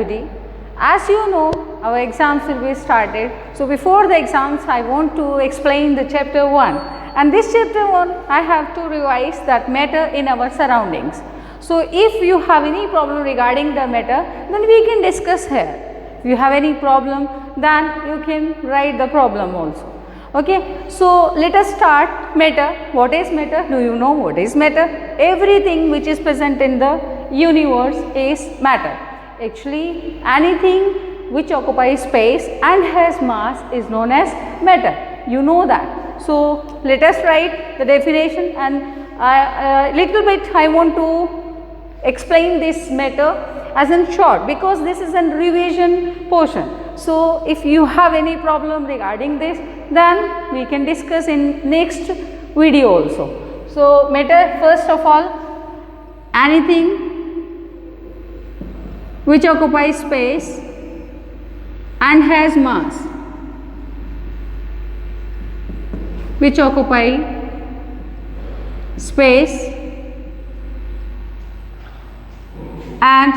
activity. As you know, our exams will be started. So before the exams, I want to explain the chapter 1. And this chapter 1, I have to revise that matter in our surroundings. So if you have any problem regarding the matter, then we can discuss here. If you have any problem, then you can write the problem also. Okay, so let us start matter. What is matter? Do you know what is matter? Everything which is present in the universe is matter. Actually, anything which occupies space and has mass is known as matter. You know that. So let us write the definition, and little bit I want to explain this matter as in short, because this is a revision portion. So if you have any problem regarding this, then we can discuss in next video also. So matter, first of all, anything which occupies space and has mass, which occupy space and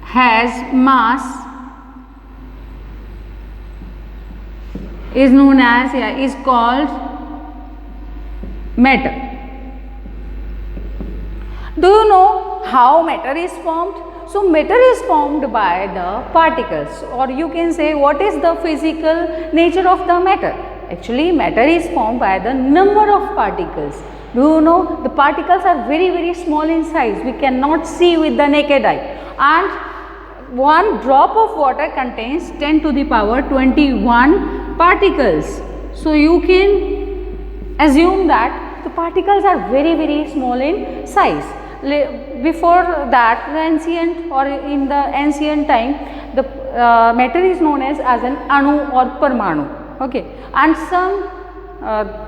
has mass is known as, is called matter. Do you know how matter is formed? So matter is formed by the particles, or you can say what is the physical nature of the matter. Actually, matter is formed by the number of particles. Do you know the particles are very small in size, we cannot see with the naked eye, and one drop of water contains 10 to the power 21 particles. So you can assume that the particles are very small in size. Before that, the ancient or in the ancient time, the matter is known as an anu or parmanu. Okay, and some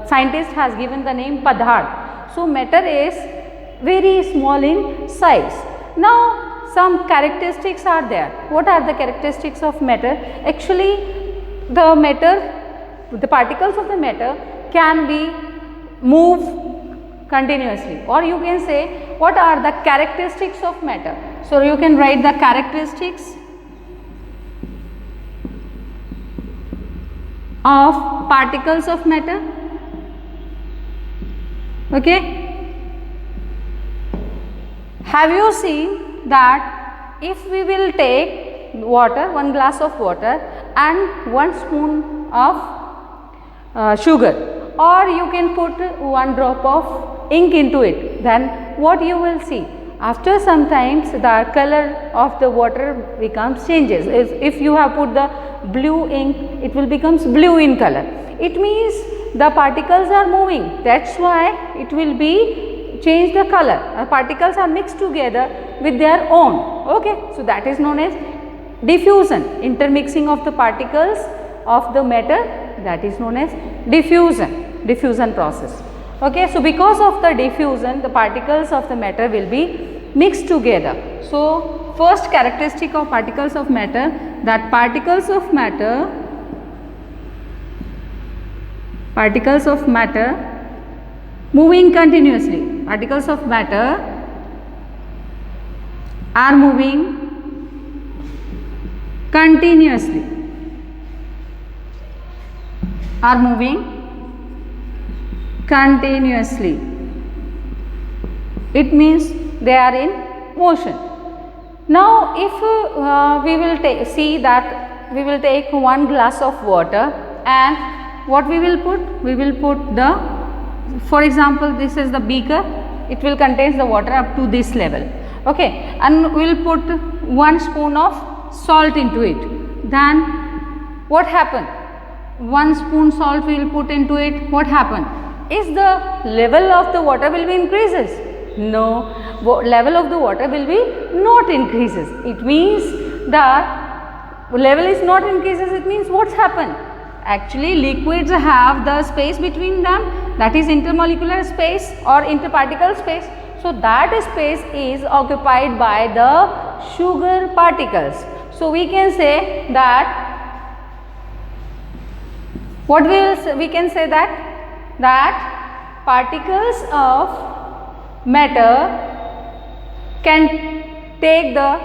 scientist has given the name padharth. So matter is very small in size. Now some characteristics are there. What are the characteristics of matter? Actually, the matter, the particles of the matter can be move continuously, or you can say what are the characteristics of matter. So you can write the characteristics of particles of matter. Okay, have you seen that if we will take water, one glass of water and 1 spoon of sugar, or you can put 1 drop of ink into it, then what you will see? After some times the color of the water becomes changes. If you have put the blue ink, it will becomes blue in color. It means the particles are moving, that's why it will be change the color. Particles are mixed together with their own. Okay, so that is known as diffusion, intermixing of the particles of the matter, that is known as diffusion process. Okay, so because of the diffusion, the particles of the matter will be mixed together. So first characteristic of particles of matter, that particles of matter moving continuously. Particles of matter are moving continuously, it means they are in motion. Now if we will see that we will take 1 glass of water, and what we will put? We will put the, for example, this is the beaker, it will contain the water up to this level. Okay, and we will put 1 spoon of salt into it. Then what happened? 1 spoon salt we will put into it. What happened? Is the level of the water will be increases? No, level of the water will be not increases. It means the level is not increases. It means what's happened? Actually, liquids have the space between them, that is intermolecular space or interparticle space. So that space is occupied by the sugar particles. So we can say that what we can say that particles of matter can take the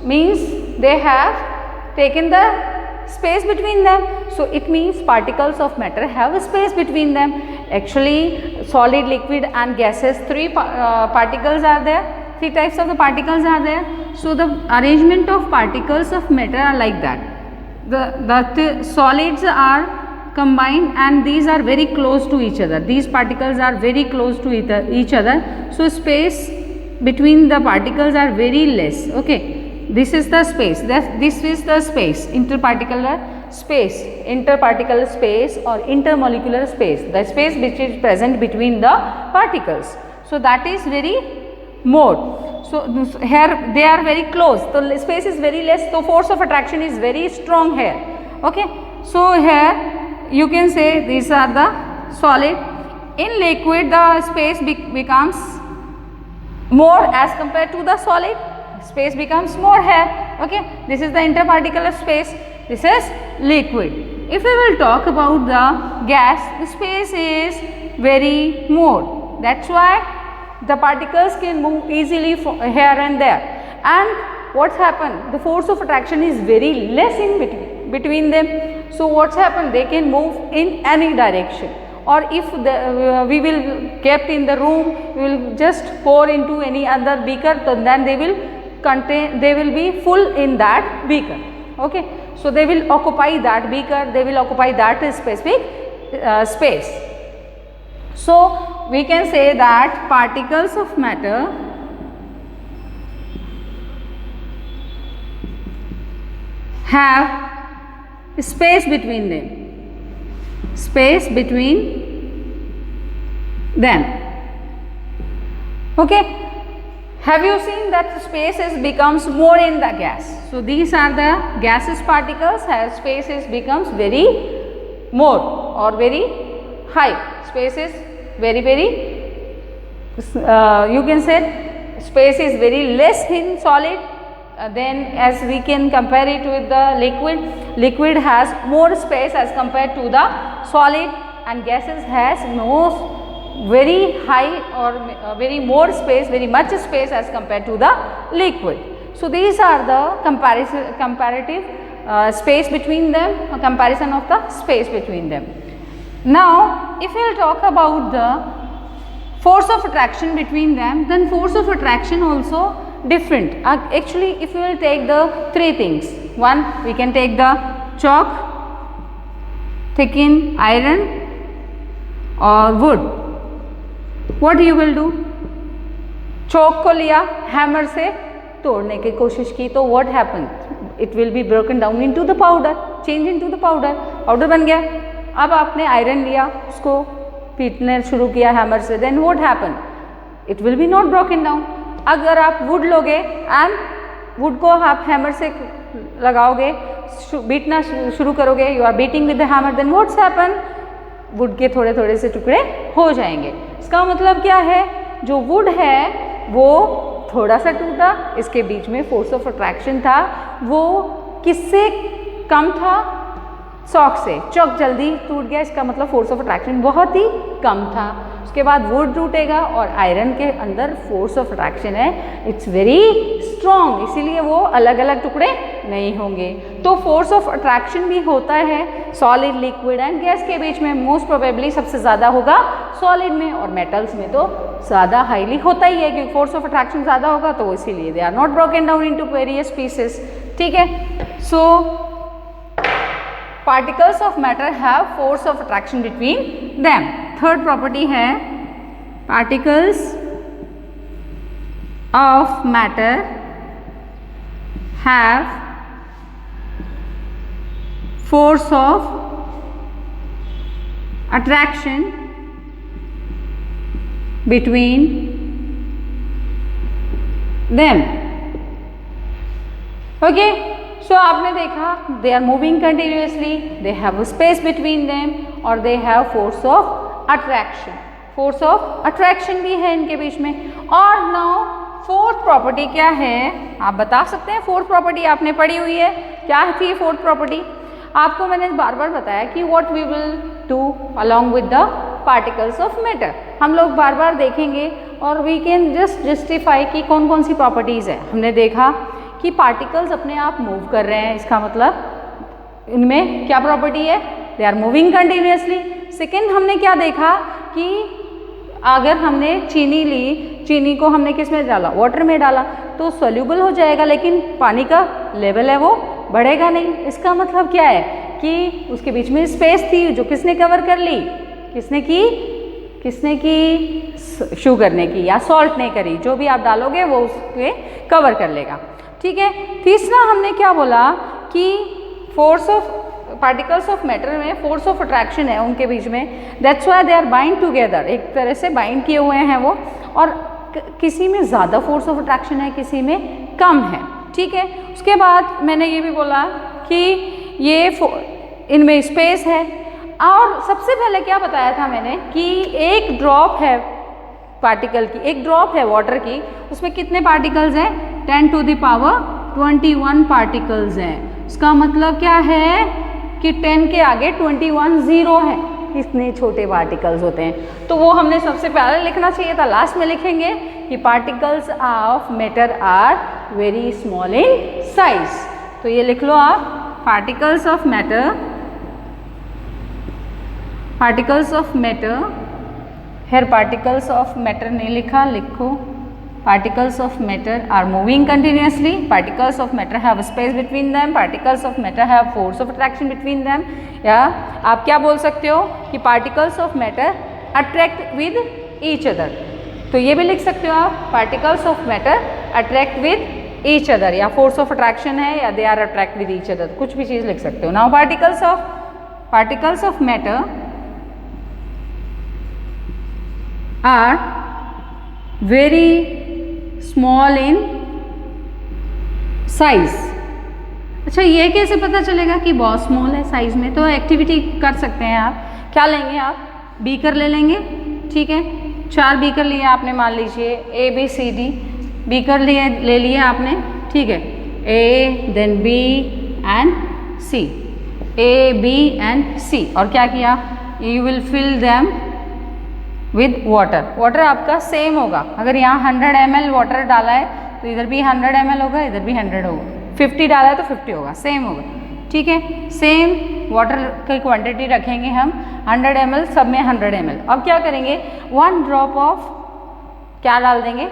means they have taken the space between them. So it means particles of matter have a space between them. Actually solid, liquid and gases, three particles are there, three types of the particles are there. So the arrangement of particles of matter are like that. The solids are combined and these are very close to each other. These particles are very close to each other. So space between the particles are very less. Okay. This is the space, this is the space, interparticular space or intermolecular space, the space which is present between the particles. So that is very more. So here they are very close, the space is very less, so force of attraction is very strong here. Okay. So here you can say these are the solid. In liquid the space becomes more as compared to the solid. Space becomes more here. Okay. This is the interparticular space, this is liquid. If we will talk about the gas, the space is very more. That's why the particles can move easily from here and there. And what's happened? The force of attraction is very less in between them. So what's happened? They can move in any direction. Or if we will kept in the room, we will just pour into any other beaker, then they will be full in that beaker. Okay. So they will occupy that beaker, they will occupy that specific space. So we can say that particles of matter have space between them. Okay. Have you seen that spaces becomes more in the gas? So these are the gaseous particles, as spaces becomes very more or very high. Space is very you can say space is very less in solid. Then as we can compare it with the liquid has more space as compared to the solid, and gases has very high or very more space, very much space as compared to the liquid. So these are the comparative space between them, a comparison of the space between them. Now if we will talk about the force of attraction between them, then force of attraction also different. Actually if we will take the three things, one we can take the chalk, thicken iron or wood. What you will do? चौक को लिया, hammer से तोड़ने की कोशिश की, तो what happened? It will be broken down into the powder, change into the powder. Powder बन गया. अब आपने आयरन लिया, उसको पीटने शुरू किया हैमर से, then what happened? It will be not broken down. अगर आप वुड लोगे एंड वुड को आप हैमर से लगाओगे, बीटना शुरू करोगे, you are beating with the hammer, then what's happen? Wood के थोड़े थोड़े से टुकड़े हो जाएंगे. इसका मतलब क्या है? जो वुड है वो थोड़ा सा टूटा, इसके बीच में फोर्स ऑफ अट्रैक्शन था, वो किससे कम था? चॉक से. चॉक जल्दी टूट गया, इसका मतलब फोर्स ऑफ अट्रैक्शन बहुत ही कम था. उसके बाद वुड टूटेगा और आयरन के अंदर फोर्स ऑफ अट्रैक्शन है, इट्स वेरी स्ट्रॉन्ग, इसीलिए वो अलग अलग टुकड़े नहीं होंगे. तो फोर्स ऑफ अट्रैक्शन भी होता है सॉलिड, लिक्विड एंड गैस के बीच में. मोस्ट प्रोबेबली सबसे ज़्यादा होगा सॉलिड में, और मेटल्स में तो ज़्यादा हाईली होता ही है, क्योंकि फोर्स ऑफ अट्रैक्शन ज़्यादा होगा, तो इसीलिए they are not broken down into various pieces. ठीक है. सो particles of matter have force of attraction between them. Third property है particles of matter have force of attraction between them. Okay. So आपने देखा they are moving continuously, they have a space between them और they have force of attraction. Force of attraction भी है इनके बीच में. और now fourth property क्या है? आप बता सकते हैं? fourth property आपने पढ़ी हुई है, क्या थी fourth property? आपको मैंने बार बार बताया कि what we will do along with the particles of matter. हम लोग बार बार देखेंगे और we can just justify कि कौन कौन सी properties है. हमने देखा कि पार्टिकल्स अपने आप मूव कर रहे हैं, इसका मतलब इनमें क्या प्रॉपर्टी है, they are moving continuously. Second हमने क्या देखा कि अगर हमने चीनी ली, चीनी को हमने किस में डाला, वाटर में डाला, तो सोल्यूबल हो जाएगा, लेकिन पानी का लेवल है वो बढ़ेगा नहीं। इसका मतलब क्या है कि उसके बीच में स्पेस थी जो किसने कवर कर ली, किसने की शुगर ने की या सॉल्ट ने करी, जो भी आप डालोगे वो उसके कवर कर लेगा। ठीक है। तीसरा हमने क्या बोला कि force of particles of matter में फोर्स ऑफ अट्रैक्शन है उनके बीच में, that's why they are bind together, एक तरह से बाइंड किए हुए हैं वो, और किसी में ज़्यादा फोर्स ऑफ अट्रैक्शन है, किसी में कम है। ठीक है। उसके बाद मैंने ये भी बोला कि ये इनमें स्पेस है, और सबसे पहले क्या बताया था मैंने कि एक ड्रॉप है पार्टिकल की, एक ड्रॉप है वाटर की, उसमें कितने पार्टिकल्स हैं, 10 टू द पावर 21 पार्टिकल्स हैं। इसका मतलब क्या है कि 10 के आगे 21 जीरो है, कितने छोटे पार्टिकल्स होते हैं। तो वो हमने सबसे पहले लिखना चाहिए था, लास्ट में लिखेंगे कि particles of matter are very small in size. तो ये लिख लो आप, particles of matter, particles of matter, here particles of matter नहीं लिखा, लिखो particles of matter are moving continuously, particles of matter have space between them, particles of matter have force of attraction between them, या आप क्या बोल सकते हो कि particles of matter attract with each other, तो ये भी लिख सकते हो आप, particles of matter attract with each other, या force of attraction है या they are attract with each other, कुछ भी चीज़ लिख सकते हो। Now particles of matter are very small in size. अच्छा, ये कैसे पता चलेगा कि बहुत स्मॉल है साइज में? तो एक्टिविटी कर सकते हैं आप, क्या लेंगे आप, बीकर ले लेंगे। ठीक है, 4 बीकर लिए आपने, मान लीजिए ABCD बीकर ले लिए आपने। ठीक है, A then B and C, A B and C, और क्या किया, you will fill them with water. Water आपका सेम होगा, अगर यहाँ 100 ml वाटर डाला है तो इधर भी 100 ml होगा, इधर भी 100 होगा, 50 डाला है तो 50 होगा, सेम होगा। ठीक है, सेम वाटर की क्वांटिटी रखेंगे हम, 100 ml, सब में 100 ml। अब क्या करेंगे, 1 ड्रॉप ऑफ क्या डाल देंगे,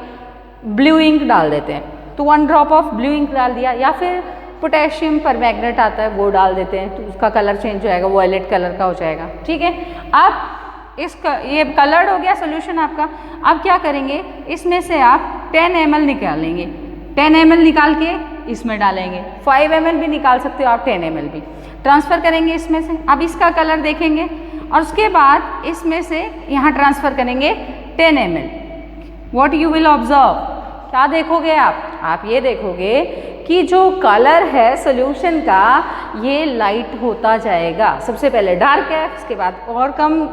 ब्लू इंक डाल देते हैं। तो 1 ड्रॉप ऑफ ब्लू इंक डाल दिया, या फिर पोटेशियम परमैंगनेट आता है वो डाल देते हैं, तो उसका कलर चेंज हो जाएगा, वॉयलेट कलर का हो जाएगा। ठीक है, अब ये कलर्ड हो गया सोल्यूशन आपका। अब क्या करेंगे, इसमें से आप 10 ml निकालेंगे, 10 ml निकाल के इसमें डालेंगे, 5 ml भी निकाल सकते हो आप, 10 ml भी ट्रांसफ़र करेंगे इसमें से। अब इसका कलर देखेंगे और उसके बाद इसमें से यहाँ ट्रांसफ़र करेंगे 10 ml। What you will observe, क्या देखोगे आप ये देखोगे कि जो कलर है सोल्यूशन का ये लाइट होता जाएगा। सबसे पहले डार्क है, उसके बाद और कम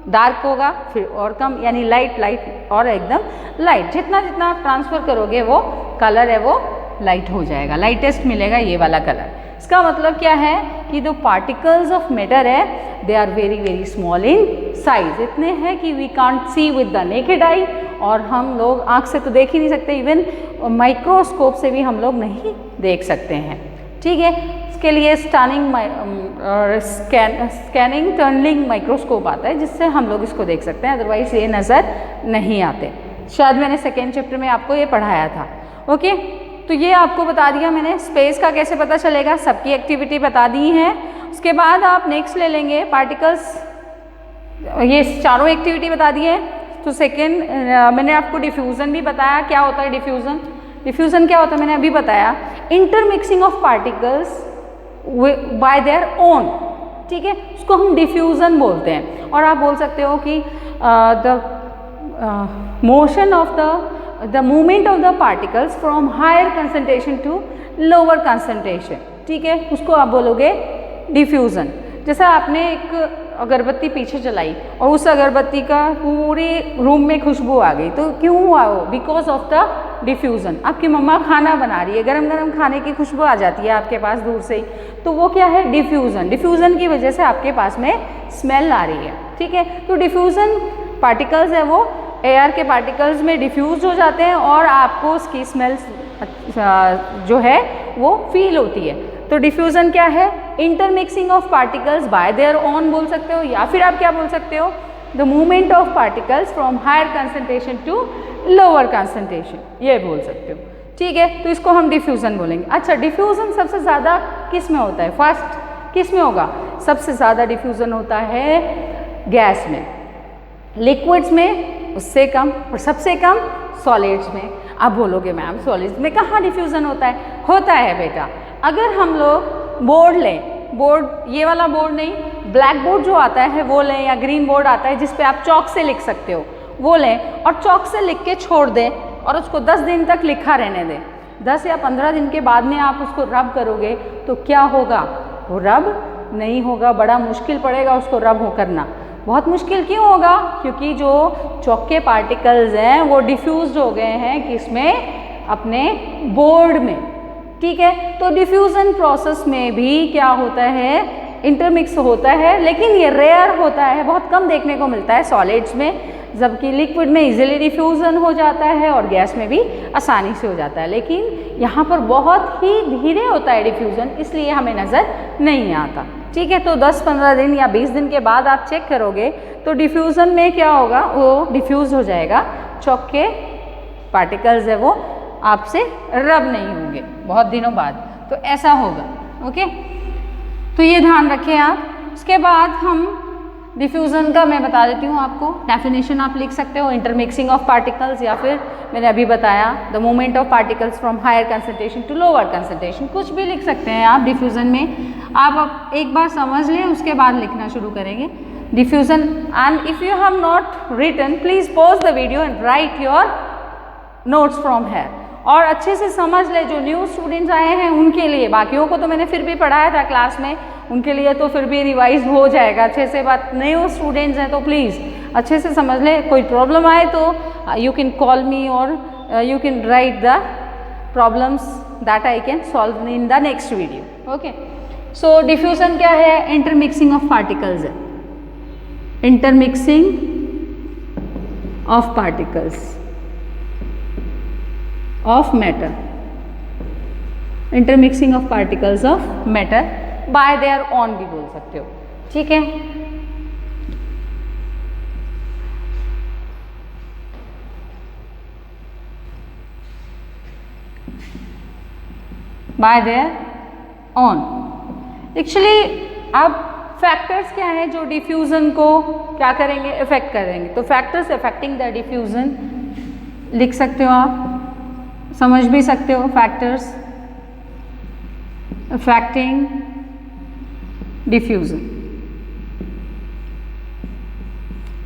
डार्क होगा, फिर और कम, यानी लाइट और एकदम लाइट। जितना जितना आप ट्रांसफ़र करोगे वो कलर है वो लाइट हो जाएगा, लाइटेस्ट मिलेगा ये वाला कलर। इसका मतलब क्या है कि जो पार्टिकल्स ऑफ मैटर है they are very very small in size, इतने हैं कि we can't see with the naked eye, और हम लोग आँख से तो देख ही नहीं सकते, इवन माइक्रोस्कोप से भी हम लोग नहीं देख सकते हैं। ठीक है, इसके लिए स्कैनिंग टनलिंग माइक्रोस्कोप आता है जिससे हम लोग इसको देख सकते हैं, अदरवाइज ये नज़र नहीं आते। शायद मैंने सेकेंड चैप्टर में आपको ये पढ़ाया था। ओके, तो ये आपको बता दिया मैंने, स्पेस का कैसे पता चलेगा, सबकी एक्टिविटी बता दी है। उसके बाद आप नेक्स्ट ले लेंगे पार्टिकल्स, ये चारों एक्टिविटी बता दी है। तो सेकेंड मैंने आपको डिफ्यूज़न भी बताया, क्या होता है डिफ्यूज़न, डिफ्यूज़न क्या होता है मैंने अभी बताया, intermixing of particles bye their own. ठीक है, उसको हम डिफ्यूज़न बोलते हैं। और आप बोल सकते हो कि the motion of the movement of the particles from higher concentration to lower concentration. ठीक है, उसको आप बोलोगे डिफ्यूज़न। जैसा आपने एक अगरबत्ती पीछे जलाई और उस अगरबत्ती का पूरे रूम में खुशबू आ गई, तो क्यों हुआ वो, बिकॉज ऑफ द डिफ्यूज़न। आपकी मम्मा खाना बना रही है, गरम गरम खाने की खुशबू आ जाती है आपके पास दूर से ही, तो वो क्या है, डिफ्यूज़न। डिफ्यूज़न की वजह से आपके पास में स्मेल आ रही है। ठीक है, तो डिफ्यूज़न पार्टिकल्स है वो एयर के पार्टिकल्स में डिफ्यूज हो जाते हैं और आपको उसकी स्मेल जो है वो फील होती है। तो डिफ्यूज़न क्या है? Intermixing of particles bye their own बोल सकते हो, या फिर आप क्या बोल सकते हो? The movement of particles from higher concentration to lower concentration, ये बोल सकते हो। ठीक है, तो इसको हम डिफ्यूज़न बोलेंगे। अच्छा, डिफ्यूज़न सबसे ज़्यादा किस में होता है? फर्स्ट किस में होगा? सबसे ज़्यादा डिफ्यूज़न होता है गैस में, लिक्विड्स में उससे कम, और सबसे कम सॉलिड्स में। आप बोलोगे मैम सॉलिड्स में कहाँ डिफ्यूज़न होता है? होता है बेटा। अगर हम लोग बोर्ड लें, बोर्ड ये वाला बोर्ड नहीं, ब्लैक बोर्ड जो आता है वो लें, या ग्रीन बोर्ड आता है जिस पे आप चॉक से लिख सकते हो, वो लें और चॉक से लिख के छोड़ दें और उसको 10 दिन तक लिखा रहने दें। 10 या 15 दिन के बाद में आप उसको रब करोगे तो क्या होगा? वो रब नहीं होगा, बड़ा मुश्किल पड़ेगा उसको रब हो करना। बहुत मुश्किल क्यों होगा? क्योंकि जो चॉक के पार्टिकल्स हैं वो डिफ्यूज्ड हो गए हैं किसमें? अपने बोर्ड में। ठीक है, तो डिफ्यूज़न प्रोसेस में भी क्या होता है? इंटरमिक्स होता है, लेकिन ये रेयर होता है, बहुत कम देखने को मिलता है सॉलिड्स में, जबकि लिक्विड में इजीली डिफ्यूज़न हो जाता है और गैस में भी आसानी से हो जाता है। लेकिन यहाँ पर बहुत ही धीरे होता है डिफ्यूज़न, इसलिए हमें नज़र नहीं आता। ठीक है, तो 10-15 दिन या 20 दिन के बाद आप चेक करोगे तो डिफ्यूज़न में क्या होगा? वो डिफ्यूज़ हो जाएगा, चॉक के पार्टिकल्स है वो आपसे रब नहीं होंगे बहुत दिनों बाद, तो ऐसा होगा। ओके, तो ये ध्यान रखें आप। उसके बाद हम डिफ्यूज़न का मैं बता देती हूँ आपको, डेफिनेशन आप लिख सकते हो, इंटरमिक्सिंग ऑफ पार्टिकल्स, या फिर मैंने अभी बताया the movement of particles from higher concentration to lower concentration, कुछ भी लिख सकते हैं आप डिफ्यूज़न में। आप एक बार समझ लें, उसके बाद लिखना शुरू करेंगे diffusion. And if you have not written, please pause the video and write your notes from here, और अच्छे से समझ ले। जो न्यू स्टूडेंट्स आए हैं उनके लिए, बाकियों को तो मैंने फिर भी पढ़ाया था क्लास में, उनके लिए तो फिर भी रिवाइज हो जाएगा अच्छे से, बात न्यू स्टूडेंट्स हैं तो प्लीज़ अच्छे से समझ ले। कोई प्रॉब्लम आए तो यू कैन कॉल मी और you can write the problems that I can solve in the next video. Okay, so diffusion क्या है? इंटरमिक्सिंग ऑफ पार्टिकल्स है, intermixing of particles of matter, intermixing of particles of matter bye there on भी बोल सकते हो। ठीक है, bye there on. Actually अब फैक्टर्स क्या हैं जो डिफ्यूज़न को क्या करेंगे? इफेक्ट करेंगे। तो फैक्टर्स अफेक्टिंग द डिफ्यूज़न लिख सकते हो आप, समझ भी सकते हो। फैक्टर्स अफेक्टिंग डिफ्यूज़न,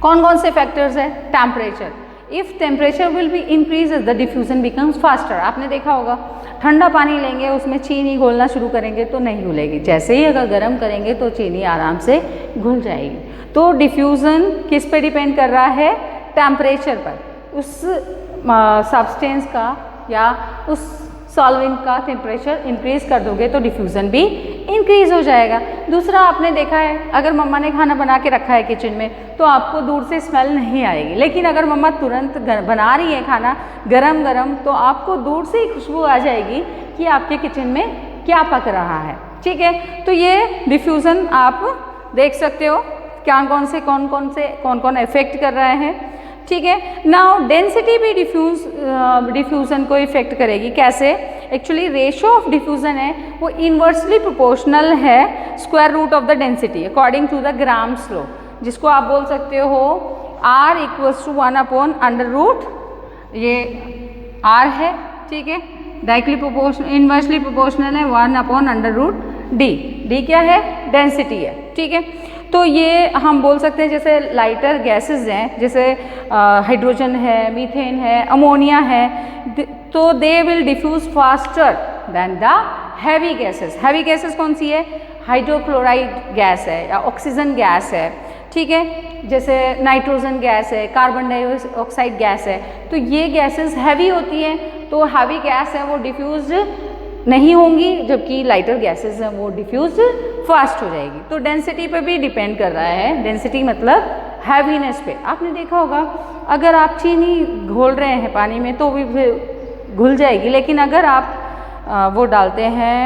कौन कौन से फैक्टर्स है? Temperature, if temperature will be increases the diffusion becomes faster. आपने देखा होगा, ठंडा पानी लेंगे उसमें चीनी घोलना शुरू करेंगे तो नहीं घुलेगी, जैसे ही अगर गर्म करेंगे तो चीनी आराम से घुल जाएगी। तो डिफ्यूज़न किस पे डिपेंड कर रहा है? टेम्परेचर पर। उस सब्सटेंस का या उस सॉल्वेंट का टेम्परेचर इंक्रीज कर दोगे तो डिफ्यूज़न भी इंक्रीज हो जाएगा। दूसरा, आपने देखा है अगर मम्मा ने खाना बना के रखा है किचन में तो आपको दूर से स्मेल नहीं आएगी, लेकिन अगर मम्मा तुरंत बना रही है खाना गरम गरम तो आपको दूर से ही खुशबू आ जाएगी कि आपके किचन में क्या पक रहा है। ठीक है, तो ये डिफ्यूज़न आप देख सकते हो क्या कौन कौन इफेक्ट कर रहे हैं। ठीक है, नाउ डेंसिटी भी डिफ्यूज़न को इफेक्ट करेगी। कैसे? एक्चुअली रेशियो ऑफ डिफ्यूज़न है वो इन्वर्सली प्रोपोर्शनल है square root of the density according to the Graham's law, जिसको आप बोल सकते हो R = 1/√, ये R है। ठीक है, डायरेक्टली प्रोपोर्शनल, इन्वर्सली प्रोपोर्शनल है 1/√D। D क्या है? डेंसिटी है। ठीक है, तो ये हम बोल सकते हैं जैसे लाइटर गैसेस हैं, जैसे हाइड्रोजन है, मीथेन है, अमोनिया है, तो they will diffuse faster than the heavy gases. Heavy gases कौन सी है? हाइड्रोक्लोराइड गैस है या ऑक्सीजन गैस है। ठीक है, जैसे नाइट्रोजन गैस है, कार्बन डाइऑक्साइड गैस है, तो ये गैसेस हैवी होती हैं, तो हैवी गैस है वो डिफ्यूज नहीं होंगी, जबकि लाइटर गैसेस हैं वो डिफ्यूज फास्ट हो जाएगी। तो डेंसिटी पे भी डिपेंड कर रहा है, डेंसिटी मतलब हैवीनेस पे। आपने देखा होगा अगर आप चीनी घोल रहे हैं पानी में तो भी घुल जाएगी। लेकिन अगर आप वो डालते हैं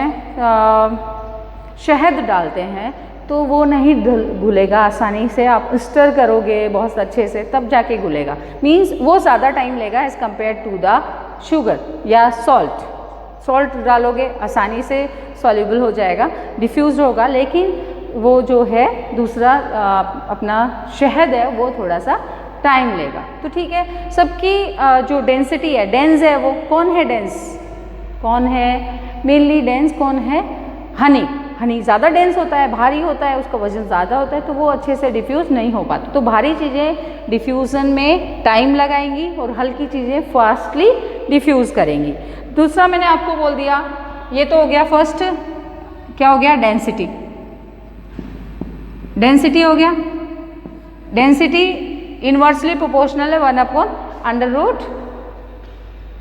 शहद डालते हैं तो वो नहीं घुलेगा आसानी से। आप स्टर करोगे बहुत अच्छे से तब जाके घुलेगा, मीन्स वो ज़्यादा टाइम लेगा as compare to the sugar या सॉल्ट डालोगे आसानी से सॉल्युबल हो जाएगा, डिफ्यूज होगा। लेकिन वो जो है दूसरा अपना शहद है वो थोड़ा सा टाइम लेगा। तो ठीक है, सबकी जो डेंसिटी है, डेंस है, वो कौन है डेंस, कौन है मेनली डेंस, कौन है हनी ज़्यादा डेंस होता है, भारी होता है, उसका वजन ज़्यादा होता है तो वो अच्छे से डिफ्यूज़ नहीं हो पाता। तो भारी चीज़ें डिफ्यूज़न में टाइम लगाएंगी और हल्की चीज़ें फास्टली डिफ्यूज़ करेंगी। दूसरा मैंने आपको बोल दिया, ये तो हो गया फर्स्ट, क्या हो गया, डेंसिटी हो गया। डेंसिटी इन्वर्सली प्रोपोर्शनल है 1/√,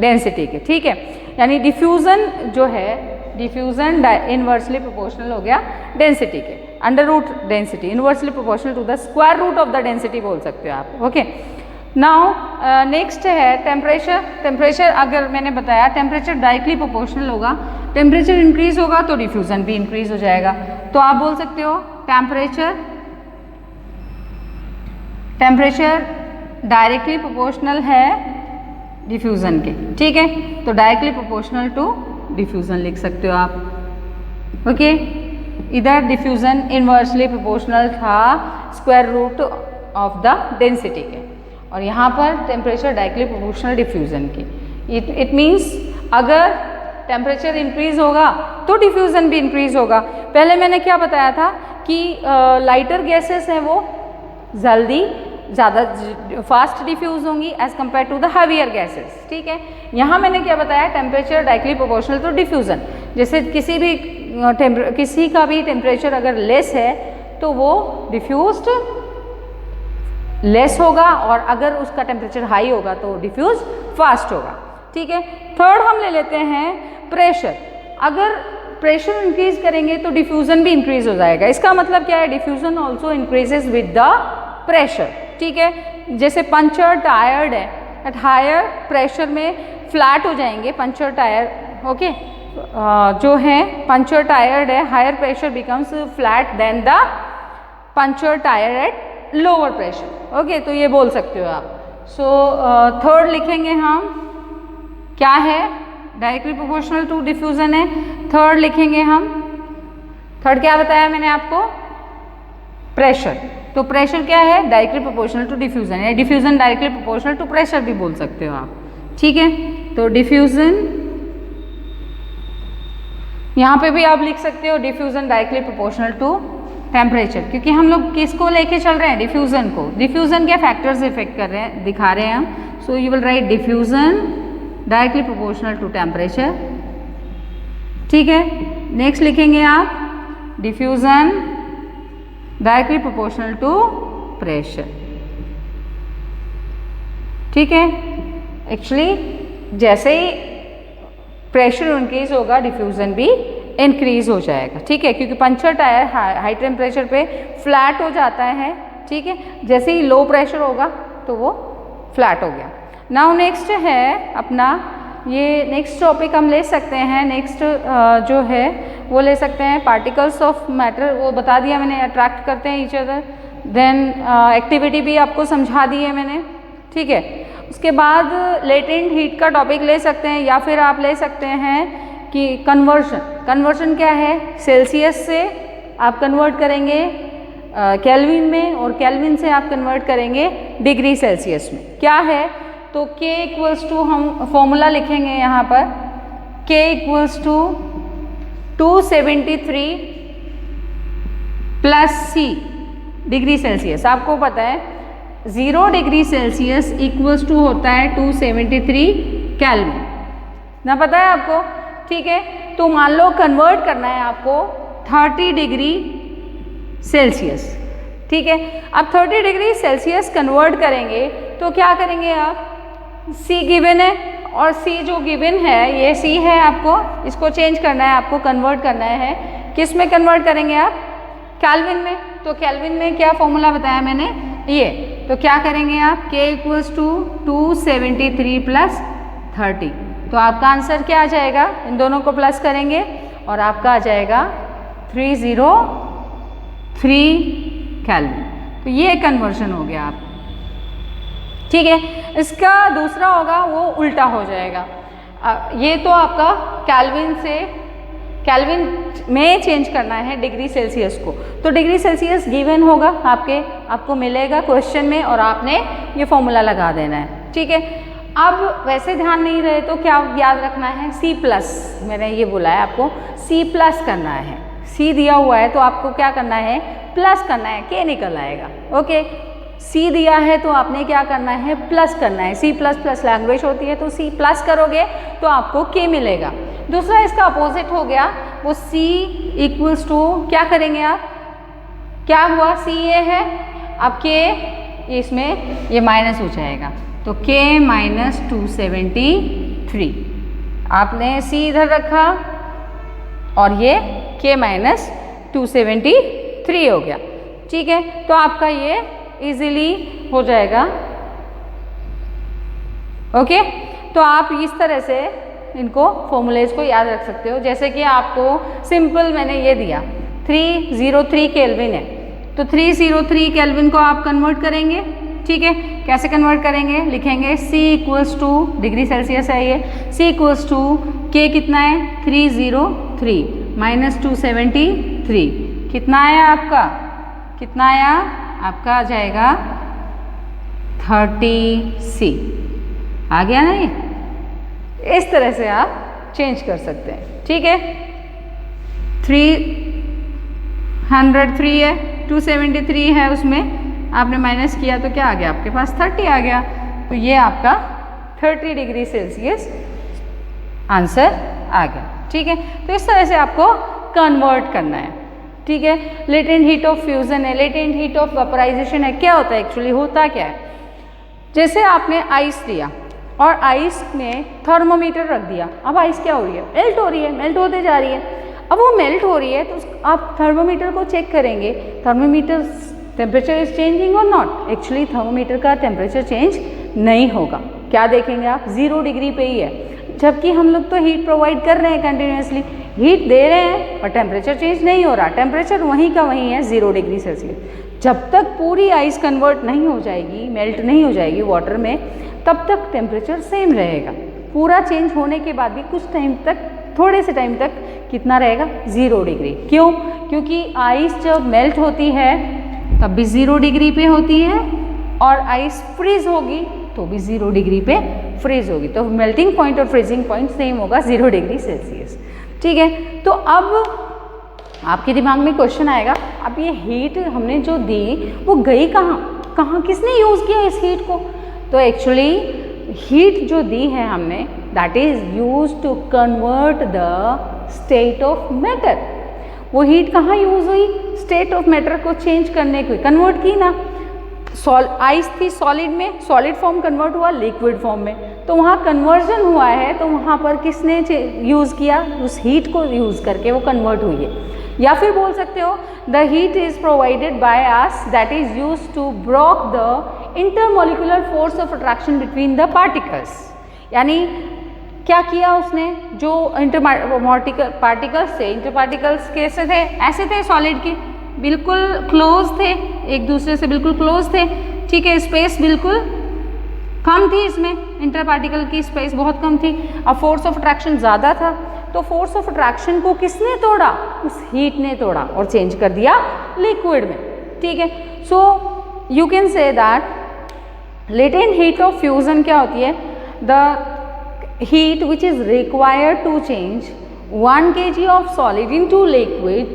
डेंसिटी के, ठीक है। यानी डिफ्यूज़न जो है, डिफ्यूज़न इन्वर्सली प्रोपोर्शनल हो गया डेंसिटी के, √, density inversely proportional to the square root of the density बोल सकते हो आप। ओके, नाउ नेक्स्ट है टेम्परेचर। अगर मैंने बताया टेम्परेचर डायरेक्टली प्रोपोर्शनल होगा, टेम्परेचर इंक्रीज होगा तो डिफ्यूज़न भी इंक्रीज हो जाएगा। तो आप बोल सकते हो टेम्परेचर डायरेक्टली प्रोपोर्शनल है डिफ्यूज़न के, ठीक है। तो डायरेक्टली प्रोपोर्शनल टू डिफ्यूज़न लिख सकते हो आप। ओके, इधर डिफ्यूज़न इन्वर्सली प्रोपोर्शनल था square root of the density के, और यहाँ पर टेम्परेचर डायरेक्टली प्रोपोर्शनल डिफ्यूज़न की। इट मीन्स अगर टेम्परेचर इंक्रीज होगा तो डिफ्यूज़न भी इंक्रीज होगा। पहले मैंने क्या बताया था कि लाइटर गैसेस हैं वो ज़्यादा फास्ट डिफ्यूज़ होंगी as compare to the heavier gases, ठीक है। यहाँ मैंने क्या बताया, temperature directly proportional to diffusion. जैसे किसी का भी टेम्परेचर अगर लेस है तो वो डिफ्यूज्ड लेस होगा, और अगर उसका टेम्परेचर हाई होगा तो डिफ्यूज फास्ट होगा, ठीक है। थर्ड हम ले लेते हैं प्रेशर। अगर प्रेशर इंक्रीज करेंगे तो डिफ्यूज़न भी इंक्रीज हो जाएगा। इसका मतलब क्या है, diffusion also increases with the pressure, ठीक है। जैसे पंचर टायर्ड है, एट हायर प्रेशर में फ्लैट हो जाएंगे पंचर टायर, ओके। जो है पंचर टायर्ड है, higher pressure becomes flat then the puncture tyre at lower pressure, okay. तो ये बोल सकते हो आप। सो थर्ड लिखेंगे हम, क्या है, डायरेक्टली प्रोपोर्शनल टू डिफ्यूज़न है। थर्ड लिखेंगे हम, थर्ड क्या बताया मैंने आपको, प्रेशर। तो प्रेशर क्या है, डायरेक्टली प्रोपोर्शनल टू डिफ्यूज़न है। Diffusion directly proportional to pressure भी बोल सकते हो आप, ठीक है। तो डिफ्यूज़न यहाँ पे भी आप लिख सकते हो, diffusion directly proportional to temperature, क्योंकि हम लोग किसको लेके चल रहे हैं, डिफ्यूज़न को। डिफ्यूज़न क्या फैक्टर्स इफेक्ट कर रहे हैं, दिखा रहे हैं हम। So you will write diffusion directly proportional to temperature, ठीक है। नेक्स्ट लिखेंगे आप diffusion directly proportional to pressure, ठीक है। एक्चुअली जैसे ही प्रेशर इंक्रीज होगा डिफ्यूज़न भी इंक्रीज हो जाएगा, ठीक है, क्योंकि पंचर टायर हाई टेम्परेचर पे फ्लैट हो जाता है, ठीक है। जैसे ही लो प्रेशर होगा तो वो फ्लैट हो गया। नाउ नेक्स्ट है अपना, ये नेक्स्ट टॉपिक हम ले सकते हैं। नेक्स्ट जो है वो ले सकते हैं पार्टिकल्स ऑफ मैटर, वो बता दिया मैंने, अट्रैक्ट करते हैं ईच अदर। देन एक्टिविटी भी आपको समझा दी है मैंने, ठीक है। उसके बाद लेटेंट हीट का टॉपिक ले सकते हैं, या फिर आप ले सकते हैं कि कन्वर्शन क्या है, सेल्सियस से आप कन्वर्ट करेंगे केल्विन में, और केल्विन से आप कन्वर्ट करेंगे डिग्री सेल्सियस में। क्या है, तो K = हम फॉर्मूला लिखेंगे यहाँ पर, K = 273 + C डिग्री सेल्सियस। आपको पता है 0 डिग्री सेल्सियस = होता है 273 केल्विन, ना पता है आपको, ठीक है। तो मान लो कन्वर्ट करना है आपको 30 डिग्री सेल्सियस, ठीक है। अब 30 डिग्री सेल्सियस कन्वर्ट करेंगे तो क्या करेंगे आप, C गिवन है, और C जो गिवन है ये C है, आपको इसको चेंज करना है, आपको कन्वर्ट करना है। किस में कन्वर्ट करेंगे आप, केल्विन में। तो केल्विन में क्या फॉर्मूला बताया मैंने, ये। तो क्या करेंगे आप, K = 273 + 30, तो आपका आंसर क्या आ जाएगा, इन दोनों को प्लस करेंगे और आपका आ जाएगा 303 केल्विन। तो ये कन्वर्जन हो गया आप, ठीक है। इसका दूसरा होगा वो उल्टा हो जाएगा। ये तो आपका केल्विन से केल्विन में चेंज करना है डिग्री सेल्सियस को, तो डिग्री सेल्सियस गिवन होगा आपको मिलेगा क्वेश्चन में और आपने ये फॉर्मूला लगा देना है, ठीक है। अब वैसे ध्यान नहीं रहे तो क्या याद रखना है, C प्लस, मैंने ये बोला है आपको C प्लस करना है। C दिया हुआ है तो आपको क्या करना है, प्लस करना है, K निकल आएगा। ओके, C दिया है तो आपने क्या करना है, प्लस करना है। C प्लस प्लस लैंग्वेज होती है तो C प्लस करोगे तो आपको K मिलेगा। दूसरा इसका अपोजिट हो गया, वो C इक्वल्स टू क्या करेंगे आप, क्या हुआ, C ये है, अब K इसमें ये माइनस हो जाएगा तो K माइनस 273, आपने C इधर रखा और ये K माइनस 273 हो गया, ठीक है। तो आपका ये इजीली हो जाएगा। ओके, तो आप इस तरह से इनको फॉर्मूलेज को याद रख सकते हो। जैसे कि आपको सिंपल मैंने ये दिया 303 केल्विन है, तो 303 केल्विन को आप कन्वर्ट करेंगे, ठीक है। कैसे कन्वर्ट करेंगे, लिखेंगे C equals to, degree Celsius है ये, C इक्वल्स टू K कितना है 303 माइनस 273, कितना आया आपका, कितना आया आपका आ जाएगा 30C, आ गया ना ये। इस तरह से आप चेंज कर सकते हैं, ठीक है। 303 है, 273 है, उसमें आपने माइनस किया तो क्या आ गया आपके पास 30 आ गया, तो ये आपका 30 डिग्री सेल्सियस आंसर आ गया, ठीक है। तो इस तरह से आपको कन्वर्ट करना है, ठीक है। लेटेंट हीट ऑफ फ्यूजन है, लेटेंट हीट ऑफ वेपराइजेशन है। क्या होता है एक्चुअली, होता क्या है, जैसे आपने आइस लिया और आइस में थर्मोमीटर रख दिया, अब आइस क्या हो रही है, मेल्ट हो रही है, मेल्ट होते जा रही है। अब वो मेल्ट हो रही है तो आप थर्मोमीटर को चेक करेंगे, थर्मोमीटर टेम्परेचर इज चेंजिंग और नॉट, एक्चुअली थर्मोमीटर का टेम्परेचर चेंज नहीं होगा। क्या देखेंगे आप, 0 डिग्री पे ही है, जबकि हम लोग तो हीट प्रोवाइड कर रहे हैं कंटिन्यूसली, हीट दे रहे हैं और टेम्परेचर चेंज नहीं हो रहा, टेम्परेचर वहीं का वहीं है 0 डिग्री सेल्सियस। जब तक पूरी आइस कन्वर्ट नहीं हो जाएगी, मेल्ट नहीं हो जाएगी वाटर में, तब तक टेम्परेचर सेम रहेगा। पूरा चेंज होने के बाद भी कुछ टाइम तक, थोड़े से टाइम तक कितना रहेगा 0 डिग्री। क्यों, क्योंकि आइस जब मेल्ट होती है तब भी 0 डिग्री पे होती है और आइस फ्रीज होगी तो भी 0 डिग्री पे फ्रीज होगी, तो मेल्टिंग पॉइंट और फ्रीजिंग पॉइंट सेम होगा 0 डिग्री सेल्सियस, ठीक है। तो अब आपके दिमाग में क्वेश्चन आएगा, अब ये हीट हमने जो दी वो गई कहाँ, कहाँ किसने यूज़ किया इस हीट को, तो एक्चुअली हीट जो दी है हमने that is use to convert the state of matter. वो हीट कहाँ यूज़ हुई, स्टेट ऑफ मैटर को चेंज करने को कन्वर्ट की ना। आइस थी सॉलिड में, सॉलिड फॉर्म कन्वर्ट हुआ लिक्विड फॉर्म में, तो वहाँ कन्वर्जन हुआ है, तो वहाँ पर किसने यूज़ किया, उस हीट को यूज़ करके वो कन्वर्ट हुई है। या फिर बोल सकते हो the heat is provided by us that is use to broke the intermolecular force of attraction between the particles. यानी क्या किया उसने, जो पार्टिकल्स थे, इंटर पार्टिकल्स कैसे थे, ऐसे थे सॉलिड के, बिल्कुल क्लोज थे, एक दूसरे से बिल्कुल क्लोज थे, ठीक है। स्पेस बिल्कुल कम थी इसमें, इंटर पार्टिकल की स्पेस बहुत कम थी। अब फोर्स ऑफ अट्रैक्शन ज़्यादा था, तो फोर्स ऑफ अट्रैक्शन को किसने तोड़ा, उस हीट ने तोड़ा और चेंज कर दिया लिक्विड में, ठीक है। So you can say that latent heat of fusion क्या होती है, the heat which is required to change 1 kg of solid into liquid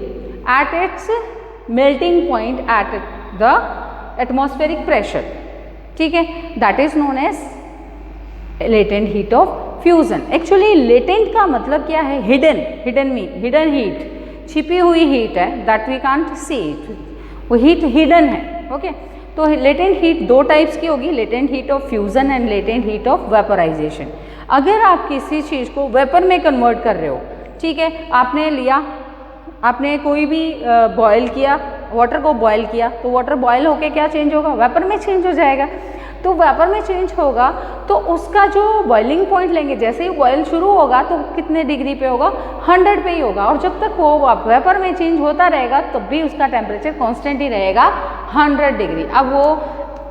at its melting point at the atmospheric pressure, ठीक है, that is known as latent heat of fusion। actually latent का मतलब क्या है, hidden heat, छिपी हुई heat है, that we can't see it, वो heat hidden है, ओके। तो लेटेंट हीट दो टाइप्स की होगी, latent heat of fusion and latent heat of vaporisation. अगर आप किसी चीज़ को वेपर में कन्वर्ट कर रहे हो, ठीक है, आपने लिया, आपने कोई भी बॉयल किया, वाटर को बॉयल किया, तो वाटर बॉयल होके क्या चेंज होगा, वेपर में चेंज हो जाएगा। तो वेपर में चेंज होगा तो उसका जो बॉइलिंग पॉइंट लेंगे, जैसे ही बॉयल शुरू होगा तो कितने डिग्री पे होगा, 100 पे ही होगा, और जब तक वो वेपर में चेंज होता रहेगा तब भी उसका टेम्परेचर कांस्टेंट ही रहेगा 100 डिग्री। अब वो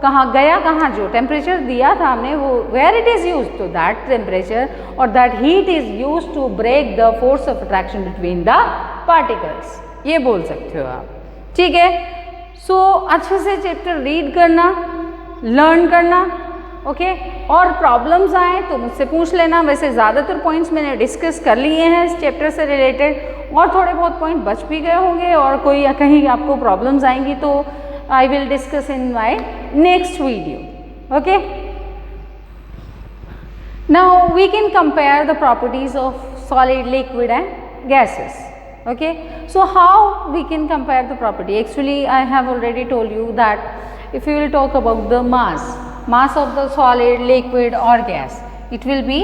कहाँ गया, कहाँ जो टेम्परेचर दिया था हमने वो वेयर इट इज़ यूज, तो दैट टेम्परेचर और that heat is use to break the force of attraction between the particles, ये बोल सकते हो आप। ठीक है, सो अच्छे से चैप्टर रीड करना, लर्न करना, ओके। और प्रॉब्लम्स आए तो मुझसे पूछ लेना। वैसे ज़्यादातर पॉइंट्स मैंने डिस्कस कर लिए हैं इस चैप्टर से रिलेटेड, और थोड़े बहुत पॉइंट बच भी गए होंगे, और कोई कहीं आपको प्रॉब्लम्स आएंगी तो I will discuss in my next video, okay. Now we can compare the properties of solid, liquid and gases, okay. So how we can compare the property? Actually I have already told you that if you will talk about the mass of the solid, liquid or gas, it will be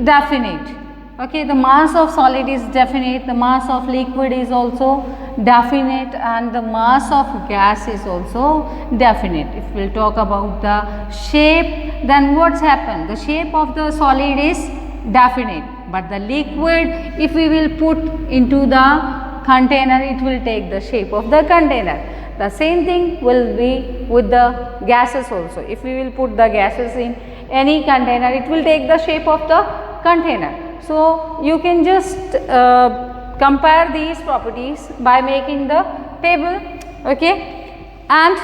definite, okay. The mass of solid is definite, the mass of liquid is also definite, and the mass of gas is also definite. If we will talk about the shape, then what's happened, the shape of the solid is definite, but the liquid, if we will put into the container, it will take the shape of the container. The same thing will be with the gases also. If we will put the gases in any container, it will take the shape of the container. So you can just compare these properties by making the table, okay. And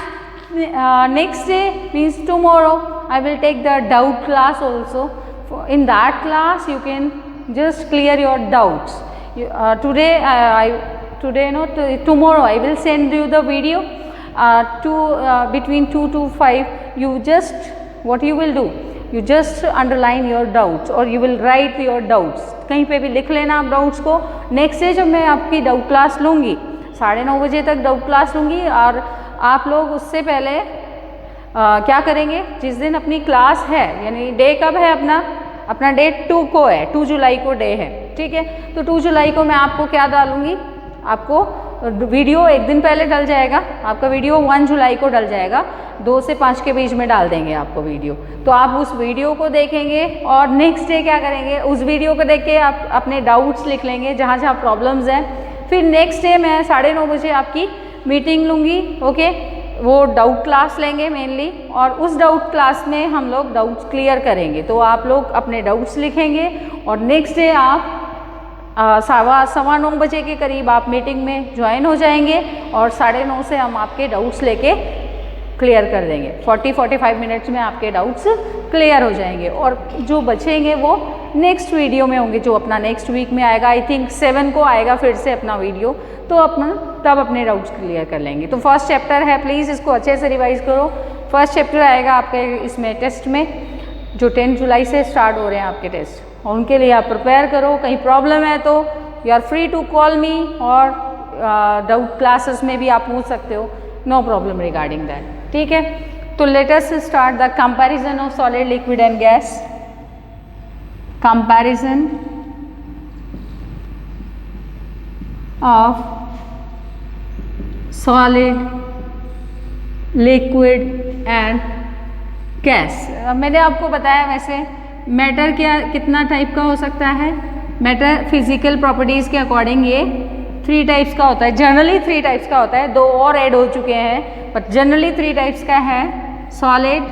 next day means tomorrow I will take the doubt class also. In that class you can just clear your doubts. Tomorrow I will send you the video between 2 to 5. You just, what you will do, you just underline your doubts or you will write your doubts. कहीं पे भी लिख लेना आप doubts को। Next day जब मैं आपकी डाउट क्लास लूँगी 9:30 बजे तक डाउट क्लास लूँगी, और आप लोग उससे पहले क्या करेंगे, जिस दिन अपनी क्लास है, यानी डे कब है अपना डे 2 को है, 2 जुलाई को डे है, ठीक है। तो 2 जुलाई को मैं आपको क्या डालूँगी, आपको वीडियो एक दिन पहले डल जाएगा, आपका वीडियो 1 जुलाई को डल जाएगा, 2 से 5 के बीच में डाल देंगे आपको वीडियो। तो आप उस वीडियो को देखेंगे और नेक्स्ट डे क्या करेंगे, उस वीडियो को देख के आप अपने डाउट्स लिख लेंगे जहाँ जहाँ प्रॉब्लम्स हैं। फिर नेक्स्ट डे मैं 9:30 बजे आपकी मीटिंग लूँगी, ओके। वो डाउट क्लास लेंगे मेनली, और उस डाउट क्लास में हम लोग डाउट्स क्लियर करेंगे। तो आप लोग अपने डाउट्स लिखेंगे और नेक्स्ट डे आप 9:15 बजे के करीब आप मीटिंग में ज्वाइन हो जाएंगे, और 9:30 से हम आपके डाउट्स लेके क्लियर कर देंगे। 40-45 मिनट्स में आपके डाउट्स क्लियर हो जाएंगे, और जो बचेंगे वो नेक्स्ट वीडियो में होंगे, जो अपना नेक्स्ट वीक में आएगा। आई थिंक 7 को आएगा फिर से अपना वीडियो, तो अपन तब अपने डाउट्स क्लियर कर लेंगे। तो फर्स्ट चैप्टर है, प्लीज़ इसको अच्छे से रिवाइज करो। फर्स्ट चैप्टर आएगा आपके इसमें टेस्ट में, जो 10 जुलाई से स्टार्ट हो रहे हैं आपके टेस्ट, और उनके लिए आप प्रिपेयर करो। कहीं प्रॉब्लम है तो you are free to call me, और डाउट क्लासेस में भी आप पूछ सकते हो, नो प्रॉब्लम रिगार्डिंग दैट, ठीक है। तो let us start the comparison of solid, liquid and gas. Comparison of solid, liquid and gas. मैंने आपको बताया वैसे मैटर कितना टाइप का हो सकता है। मैटर फिजिकल प्रॉपर्टीज़ के अकॉर्डिंग ये 3 टाइप्स का होता है, जनरली 3 टाइप्स का होता है, 2 और ऐड हो चुके हैं, बट जनरली 3 टाइप्स का है, solid,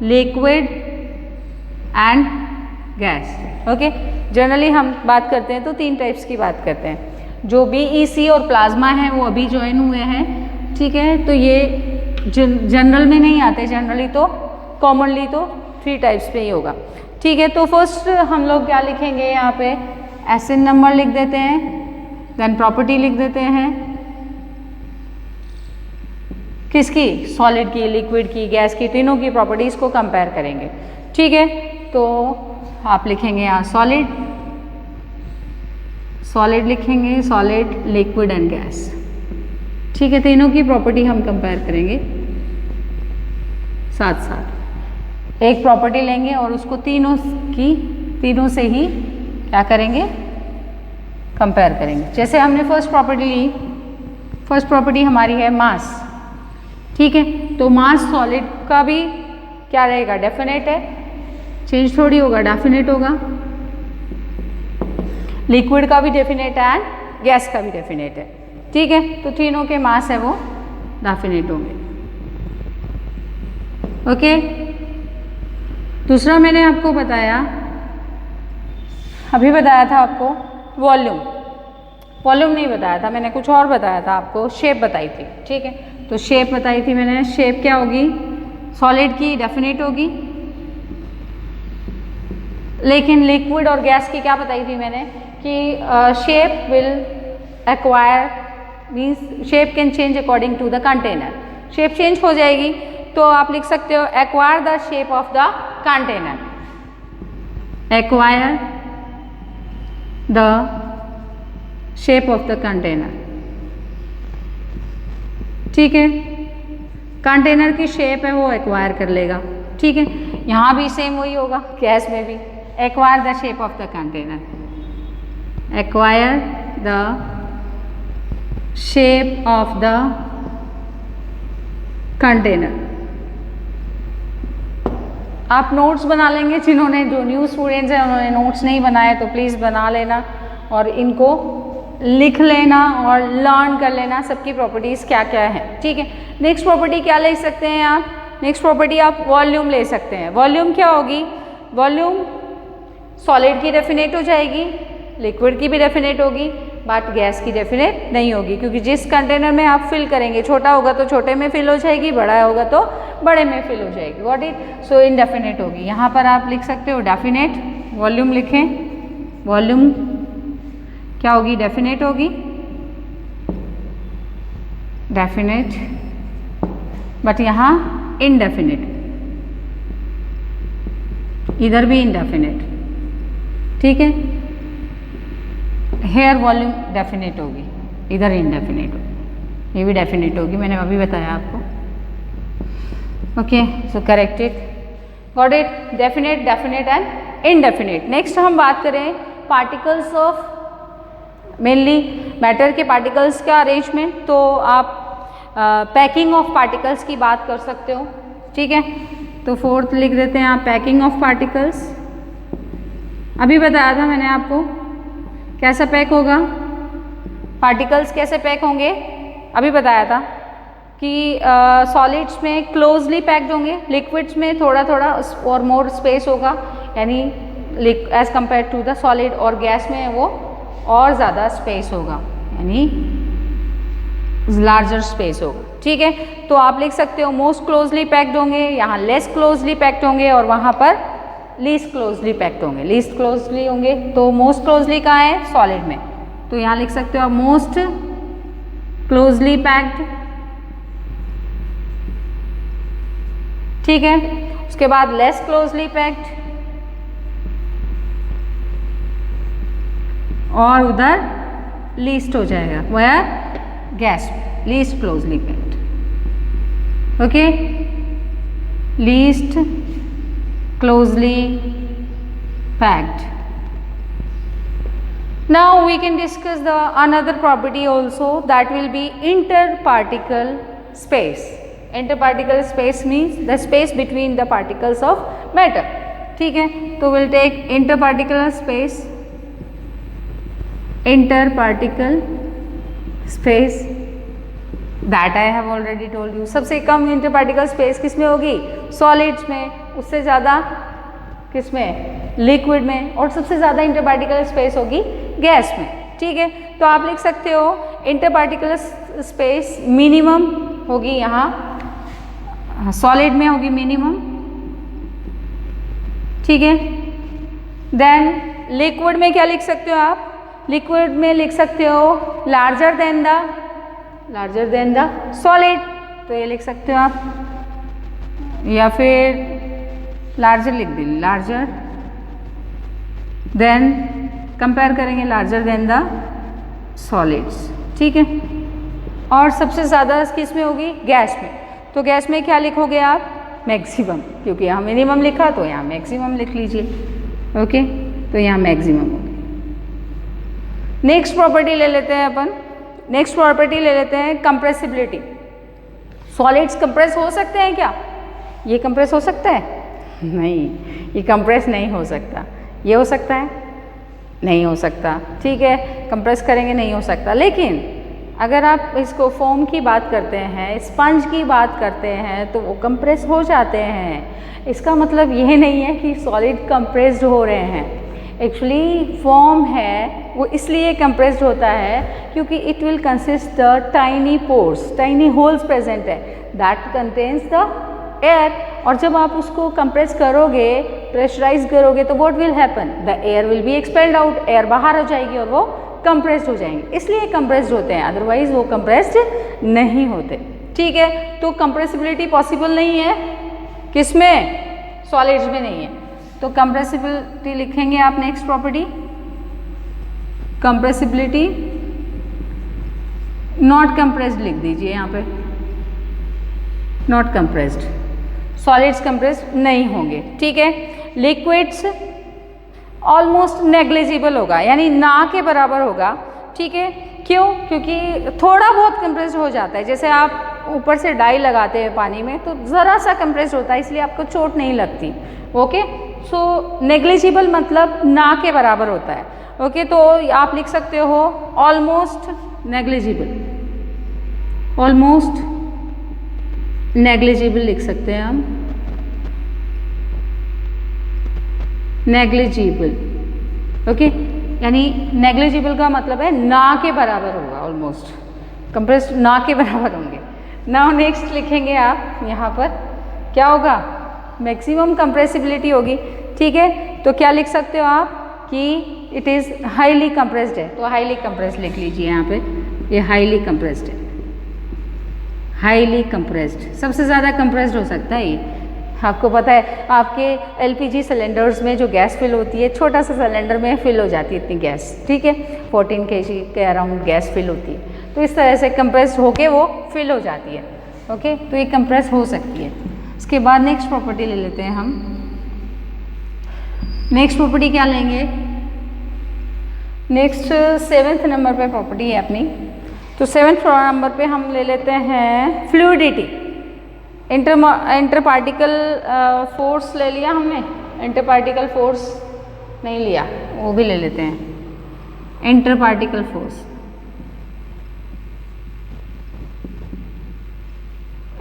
liquid and gas, okay. Generally हम बात करते हैं तो 3 टाइप्स की बात करते हैं। जो BEC और प्लाज्मा है वो अभी ज्वाइन हुए हैं, ठीक है। तो ये जनरल में नहीं आते, जनरली तो कॉमनली तो 3 टाइप्स पे ही होगा, ठीक है। तो फर्स्ट हम लोग क्या लिखेंगे यहाँ पे, एसिड नंबर लिख देते हैं, देन प्रॉपर्टी लिख देते हैं, किसकी, सॉलिड की, लिक्विड की, गैस की, तीनों की प्रॉपर्टीज़ को कंपेयर करेंगे, ठीक है। तो आप लिखेंगे यहाँ सॉलिड, सॉलिड लिखेंगे, सॉलिड, लिक्विड एंड गैस, ठीक है। तीनों की प्रॉपर्टी हम कंपेयर करेंगे साथ साथ। एक प्रॉपर्टी लेंगे और उसको तीनों से ही क्या करेंगे, कंपेयर करेंगे। जैसे हमने फर्स्ट प्रॉपर्टी ली, फर्स्ट प्रॉपर्टी हमारी है मास, ठीक है। तो मास सॉलिड का भी क्या रहेगा, डेफिनेट है, चेंज थोड़ी होगा, डेफिनेट होगा। लिक्विड का भी डेफिनेट है एंड गैस का भी डेफिनेट है, ठीक है। तो तीनों के मास है वो डेफिनेट होंगे, ओके। दूसरा मैंने आपको बताया, अभी बताया था आपको वॉल्यूम, वॉल्यूम नहीं बताया था मैंने, कुछ और बताया था आपको, शेप बताई थी, ठीक है। तो शेप बताई थी मैंने, शेप क्या होगी, सॉलिड की डेफिनेट होगी, लेकिन लिक्विड और गैस की क्या बताई थी मैंने कि shape will acquire, means shape can change according to the container, shape change हो जाएगी। तो आप लिख सकते हो acquire the shape of the container, acquire the shape of the container, ठीक है। कंटेनर की शेप है वो एक्वायर कर लेगा, ठीक है। यहाँ भी सेम वही होगा, गैस में भी acquire the shape of the container, acquire the shape of the container. आप नोट्स बना लेंगे, जिन्होंने, जो न्यू स्टूडेंट्स हैं उन्होंने नोट्स नहीं बनाए तो प्लीज़ बना लेना और इनको लिख लेना और लर्न कर लेना सबकी प्रॉपर्टीज़ क्या क्या है, ठीक है। नेक्स्ट प्रॉपर्टी क्या ले सकते हैं आप, नेक्स्ट प्रॉपर्टी आप वॉल्यूम ले सकते हैं। वॉल्यूम क्या होगी, वॉल्यूम सॉलिड की डेफिनेट हो जाएगी, लिक्विड की भी डेफिनेट होगी, बट गैस की डेफिनेट नहीं होगी, क्योंकि जिस कंटेनर में आप फिल करेंगे, छोटा होगा तो छोटे में फिल हो जाएगी, बड़ा होगा तो बड़े में फिल हो जाएगी, व्हाट इट, सो इनडेफिनेट होगी। यहाँ पर आप लिख सकते हो डेफिनेट, वॉल्यूम लिखें, वॉल्यूम क्या होगी, डेफिनेट होगी, डेफिनेट, बट यहाँ इनडेफिनेट, इधर भी इनडेफिनेट, ठीक है। हेयर वॉल्यूम डेफिनेट होगी, इधर इनडेफिनेट होगी, ये भी डेफिनेट होगी, मैंने अभी बताया आपको, okay. So corrected, got it, definite, definite and indefinite. Next हम बात करें पार्टिकल्स ऑफ, मेनली मैटर के पार्टिकल्स का अरेंजमेंट, तो आप पैकिंग ऑफ पार्टिकल्स की बात कर सकते हो, ठीक है। तो फोर्थ लिख देते हैं आप, पैकिंग ऑफ पार्टिकल्स। अभी बताया था मैंने आपको कैसा पैक होगा, पार्टिकल्स कैसे पैक होंगे, अभी बताया था कि सॉलिड्स में क्लोजली पैक्ड होंगे, लिक्विड्स में थोड़ा थोड़ा और मोर स्पेस होगा, यानी as compare to the solid, और गैस में वो और ज़्यादा स्पेस होगा, यानी लार्जर स्पेस होगा, ठीक है। तो आप लिख सकते हो मोस्ट क्लोजली पैक्ड होंगे, यहाँ लेस क्लोजली पैक्ड होंगे, और वहाँ पर लीस्ट क्लोजली पैक्ड होंगे, लीस्ट क्लोजली होंगे। तो मोस्ट क्लोजली कहाँ है, सॉलिड में, तो यहाँ लिख सकते हो आप मोस्ट क्लोजली पैक्ड, ठीक है। उसके बाद लेस क्लोजली पैक्ड, और उधर लीस्ट हो जाएगा, वह gas, least closely packed, okay, least closely packed. Now we can discuss the another property also, that will be interparticle space. Interparticle space means the space between the particles of matter, ठीक है। तो we'll take interparticle space, interparticle space, that I have already told you। सबसे कम इंटरपार्टिकल space किस में होगी, solids में, उससे ज़्यादा किस में, लिक्विड में, और सबसे ज़्यादा इंटरपार्टिकल स्पेस होगी गैस में, ठीक है। तो आप लिख सकते हो इंटरपार्टिकल स्पेस मिनिमम होगी, यहाँ सॉलिड में होगी मिनिमम, ठीक है। देन लिक्विड में क्या लिख सकते हो आप, लिक्विड में लिख सकते हो लार्जर देन द सॉलिड, तो ये लिख सकते हो आप, या फिर लार्जर लिख दें, लार्जर देन, कंपेयर करेंगे लार्जर देन द सॉलिड्स, ठीक है। और सबसे ज़्यादा किस में होगी, गैस में, तो गैस में क्या लिखोगे आप, मैक्सिमम, क्योंकि यहाँ मिनिमम लिखा तो यहाँ मैक्सिमम लिख लीजिए, ओके। तो यहाँ मैक्सिमम होगी। नेक्स्ट प्रॉपर्टी ले लेते हैं अपन, नेक्स्ट प्रॉपर्टी ले लेते हैं कंप्रेसिबिलिटी। सॉलिड्स कंप्रेस हो सकते हैं क्या, ये कंप्रेस हो सकता है? नहीं, ये कंप्रेस नहीं हो सकता। ये हो सकता है? नहीं हो सकता। ठीक है, कंप्रेस करेंगे नहीं हो सकता। लेकिन अगर आप इसको फोम की बात करते हैं, स्पंज की बात करते हैं, तो वो कंप्रेस हो जाते हैं। इसका मतलब ये नहीं है कि सॉलिड कंप्रेस्ड हो रहे हैं। एक्चुअली फोम है वो इसलिए कंप्रेस्ड होता है क्योंकि it will consist the tiny pores, tiny holes present है दैट कंटेन्स द एयर। और जब आप उसको कंप्रेस करोगे, प्रेशराइज करोगे, तो what will happen? The air will be expelled out, air बाहर हो जाएगी और वो कंप्रेस्ड हो जाएंगे। इसलिए कंप्रेस्ड होते हैं, अदरवाइज वो कंप्रेस्ड नहीं होते। ठीक है, तो कंप्रेसिबिलिटी पॉसिबल नहीं है किसमें? सॉलिड्स में नहीं है। तो कंप्रेसिबिलिटी लिखेंगे आप next property, compressibility not compressed लिख दीजिए यहाँ पे, नॉट कंप्रेस्ड, सॉलिड्स कंप्रेस्ड नहीं होंगे। ठीक है, लिक्विड्स ऑलमोस्ट नेग्लिजिबल होगा, यानी ना के बराबर होगा। ठीक है, क्यों? क्योंकि थोड़ा बहुत कंप्रेस्ड हो जाता है। जैसे आप ऊपर से डाई लगाते हैं पानी में तो ज़रा सा कंप्रेस्ड होता है, इसलिए आपको चोट नहीं लगती। ओके, सो नेग्लिजिबल मतलब ना के बराबर होता है। ओके, तो आप लिख सकते हो ऑलमोस्ट नेग्लिजिबल, ऑलमोस्ट नेग्लिजिबल लिख सकते हैं हम, नेग्लिजिबल। ओके, यानी नेग्लिजिबल का मतलब है ना के बराबर होगा, ऑलमोस्ट कंप्रेस्ड ना के बराबर होंगे। नाउ नेक्स्ट लिखेंगे आप यहाँ पर क्या होगा? मैक्सिमम कंप्रेसिबिलिटी होगी। ठीक है, तो क्या लिख सकते हो आप कि इट इज़ हाईली कंप्रेस्ड है, तो हाईली कंप्रेस्ड लिख लीजिए यहाँ पे, ये हाईली कंप्रेस्ड है, हाईली कंप्रेस्ड। सबसे ज़्यादा कंप्रेस्ड हो सकता है ये। आपको पता है आपके एलपीजी सिलेंडर्स में जो गैस फिल होती है, छोटा सा सिलेंडर में फिल हो जाती है इतनी गैस। ठीक है, 14 kg के अराउंड गैस फिल होती है, तो इस तरह से कंप्रेस्ड होके वो फिल हो जाती है। ओके, तो ये कंप्रेस हो सकती है। इसके बाद नेक्स्ट प्रॉपर्टी ले लेते हैं हम। नेक्स्ट प्रॉपर्टी क्या लेंगे? नेक्स्ट 7th नंबर पे प्रॉपर्टी है अपनी। तो 7th नंबर पे हम ले लेते हैं फ्लूइडिटी। इंटर पार्टिकल फोर्स ले लिया हमने, इंटर पार्टिकल फोर्स नहीं लिया, वो भी ले लेते हैं। Inter particle force,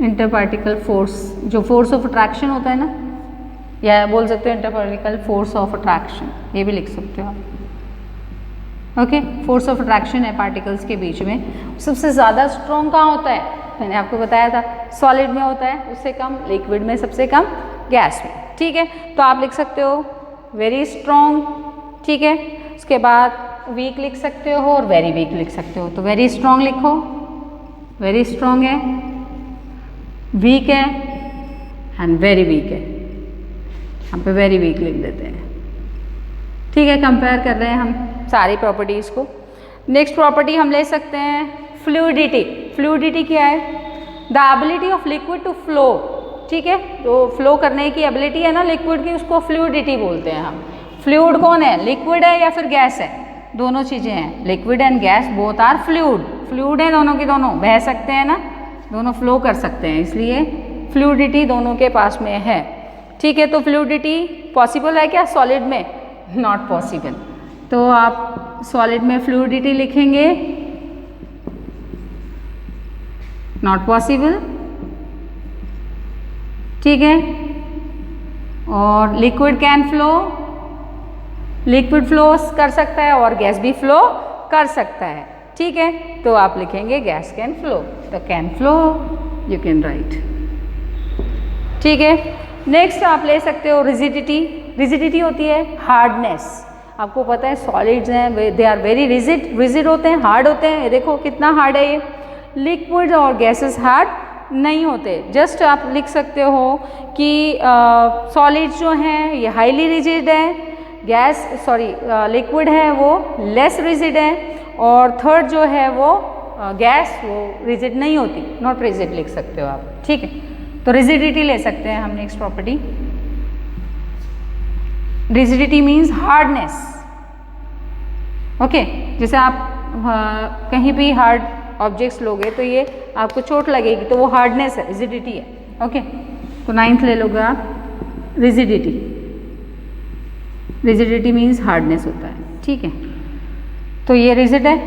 inter particle force जो फोर्स ऑफ अट्रैक्शन होता है ना, या बोल सकते हो inter particle force of attraction, ये भी लिख सकते हो आप। ओके, फोर्स ऑफ अट्रैक्शन है पार्टिकल्स के बीच में। सबसे ज़्यादा स्ट्रॉन्ग कहाँ होता है? मैंने आपको बताया था सॉलिड में होता है, उससे कम लिक्विड में, सबसे कम गैस में। ठीक है, तो आप लिख सकते हो वेरी स्ट्रॉन्ग। ठीक है, उसके बाद वीक लिख सकते हो और वेरी वीक लिख सकते हो। तो वेरी स्ट्रॉन्ग लिखो, वेरी स्ट्रॉन्ग है, वीक है एंड वेरी वीक है। हम पे वेरी वीक लिख देते हैं। ठीक है, कंपेयर कर रहे हैं हम सारी प्रॉपर्टीज़ को। नेक्स्ट प्रॉपर्टी हम ले सकते हैं फ्लूइडिटी। फ्लूइडिटी क्या है? The ability of liquid to flow. ठीक है, तो फ्लो करने की एबिलिटी है ना लिक्विड की, उसको फ्लूइडिटी बोलते हैं हम। फ्लूइड कौन है? लिक्विड है या फिर गैस है? दोनों चीज़ें हैं, liquid and gas both are fluid. Fluid है दोनों के दोनों, बह सकते हैं ना, दोनों फ्लो कर सकते हैं, इसलिए फ्लूइडिटी दोनों के पास में है। ठीक है, तो फ्लूइडिटी पॉसिबल है क्या सॉलिड में? Not possible. तो आप सॉलिड में फ्लूइडिटी लिखेंगे, नॉट पॉसिबल। ठीक है, और liquid can flow, liquid flow कर सकता है और गैस भी फ्लो कर सकता है। ठीक है, तो आप लिखेंगे गैस कैन फ्लो, तो can flow you can write. ठीक है, नेक्स्ट आप ले सकते हो रिजिडिटी। रिजिडिटी होती है हार्डनेस। आपको पता है सॉलिड्स हैं, they are very rigid, rigid होते हैं, हार्ड होते हैं। देखो कितना हार्ड है ये। लिक्विड और गैसेस हार्ड नहीं होते। जस्ट आप लिख सकते हो कि सॉलिड्स जो हैं ये हाईली रिजिड है, गैस लिक्विड है वो लेस रिजिड है, और थर्ड जो है वो गैस वो रिजिड नहीं होती, नॉट रिजिड लिख सकते हो आप। ठीक है, तो रिजिडिटी ले सकते हैं हम next property. Rigidity means hardness. Okay, जैसे आप कहीं भी हार्ड ऑब्जेक्ट्स लोगे तो ये आपको चोट लगेगी, तो वो हार्डनेस है, रिजिडिटी है। ओके, तो 9th ले लोगे आप, रिजिडिटी। रिजिडिटी मीन्स हार्डनेस होता है, ठीक है। तो ये रिजिड है,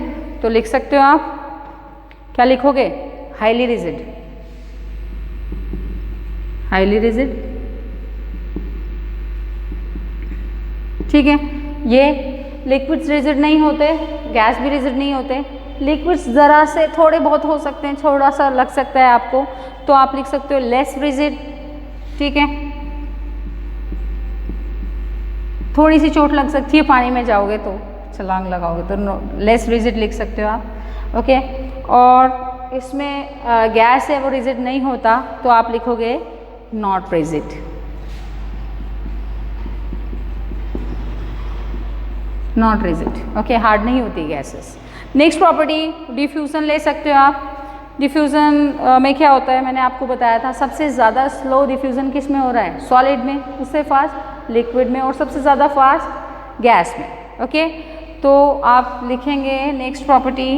तो लिख सकते हो आप, क्या लिखोगे? हाईली रिजिड, हाईली रिजिड, ठीक है। ये लिक्विड्स रिजिड नहीं होते, गैस भी रिजिड नहीं होते। लिक्विड्स ज़रा से थोड़े बहुत हो सकते हैं, थोड़ा सा लग सकता है आपको, तो आप लिख सकते हो लेस रिजिड, ठीक है। थोड़ी सी चोट लग सकती है पानी में जाओगे तो, छलांग लगाओगे तो लेस रिजिड लिख सकते हो आप, ओके। और इसमें गैस है वो रिजिड नहीं होता, तो आप लिखोगे not rigid, not rigid, okay. Hard नहीं होती गैसेस। नेक्स्ट प्रॉपर्टी डिफ्यूज़न ले सकते हो आप। डिफ्यूज़न में क्या होता है, मैंने आपको बताया था, सबसे ज़्यादा स्लो डिफ्यूज़न किस में हो रहा है? सॉलिड में, उससे फास्ट लिक्विड में, और सबसे ज़्यादा फास्ट गैस में, ओके। तो आप लिखेंगे नेक्स्ट प्रॉपर्टी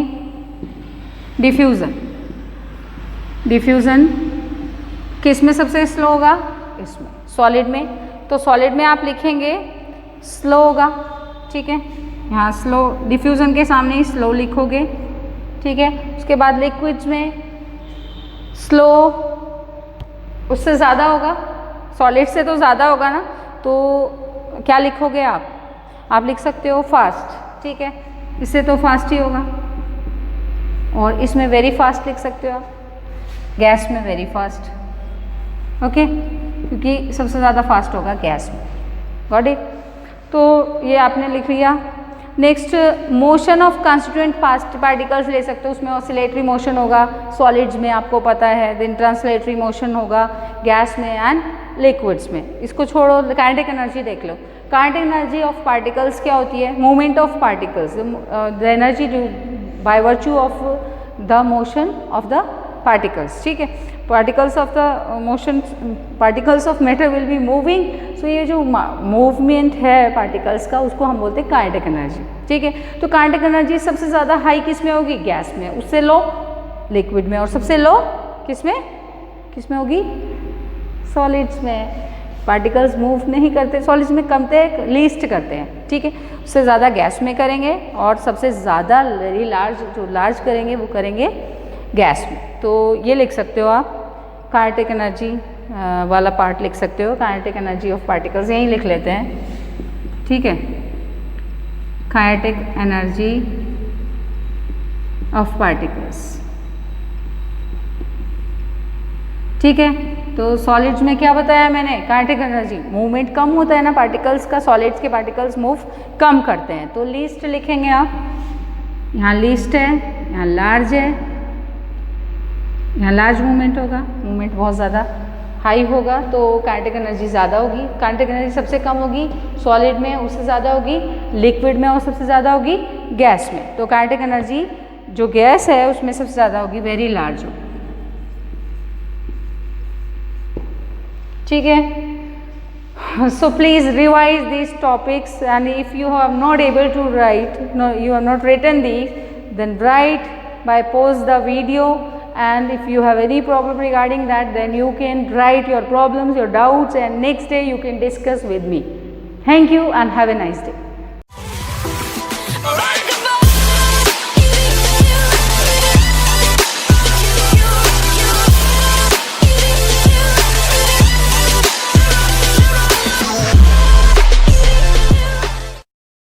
डिफ्यूज़न। डिफ्यूज़न किस में सबसे स्लो होगा? इसमें, सॉलिड में। तो सॉलिड में आप लिखेंगे स्लो होगा, ठीक है। यहाँ स्लो, डिफ्यूज़न के सामने ही स्लो लिखोगे, ठीक है। उसके बाद लिक्विड्स में स्लो उससे ज़्यादा होगा, सॉलिड से तो ज़्यादा होगा ना, तो क्या लिखोगे आप? आप लिख सकते हो फास्ट, ठीक है। इससे तो फास्ट ही होगा। और इसमें वेरी फास्ट लिख सकते हो आप, गैस में वेरी फास्ट, ओके, क्योंकि सबसे ज़्यादा फास्ट होगा गैस में। Got it? तो ये आपने लिख लिया। Next motion of constituent particles ले सकते हो, उसमें ऑसिलेटरी मोशन होगा सॉलिड्स में, आपको पता है। देन ट्रांसलेटरी मोशन होगा गैस में एंड लिक्विड्स में। इसको छोड़ो, काइनेटिक एनर्जी देख लो। काइनेटिक एनर्जी ऑफ पार्टिकल्स क्या होती है? Movement of particles, the energy by virtue of the motion of the particles, ठीक है। Particles of the motion, particles of matter will be moving, so ये जो मूवमेंट है पार्टिकल्स का, उसको हम बोलते हैं काइनेटिक एनर्जी, ठीक है। तो काइनेटिक एनर्जी सबसे ज़्यादा हाई किस में होगी? गैस में, उससे लो लिक्विड में, और सबसे लो किस में? किस में होगी? सॉलिड्स में। पार्टिकल्स मूव नहीं करते सॉलिड्स में, करते लीस्ट करते हैं, ठीक है। उससे ज़्यादा गैस में करेंगे, और सबसे ज़्यादा वेरी लार्ज, जो लार्ज करेंगे वो करेंगे गैस में। तो ये लिख सकते हो आप, काइनेटिक एनर्जी वाला पार्ट लिख सकते हो। काइनेटिक एनर्जी ऑफ पार्टिकल्स यहीं लिख लेते हैं, ठीक है। काइनेटिक एनर्जी ऑफ पार्टिकल्स, ठीक है। तो सॉलिड्स में क्या बताया मैंने? काइनेटिक एनर्जी, मूवमेंट कम होता है ना पार्टिकल्स का, सॉलिड्स के पार्टिकल्स मूव कम करते हैं। तो लीस्ट लिखेंगे आप, यहाँ लीस्ट है, यहाँ लार्ज है, यहाँ लार्ज मूवमेंट होगा, मूवमेंट बहुत ज़्यादा हाई होगा तो काइनेटिक एनर्जी ज़्यादा होगी। काइनेटिक एनर्जी सबसे कम होगी सॉलिड में, उससे ज़्यादा होगी लिक्विड में, और सबसे ज़्यादा होगी गैस में। तो काइनेटिक एनर्जी जो गैस है उसमें सबसे ज़्यादा होगी, वेरी लार्ज होगी, ठीक है। So please revise these topics, and if you are not able to write, no, you have not written these, then write by pause the video, and if you have any problem regarding that, then you can write your problems, your doubts, and next day you can discuss with me. Thank you and have a nice day.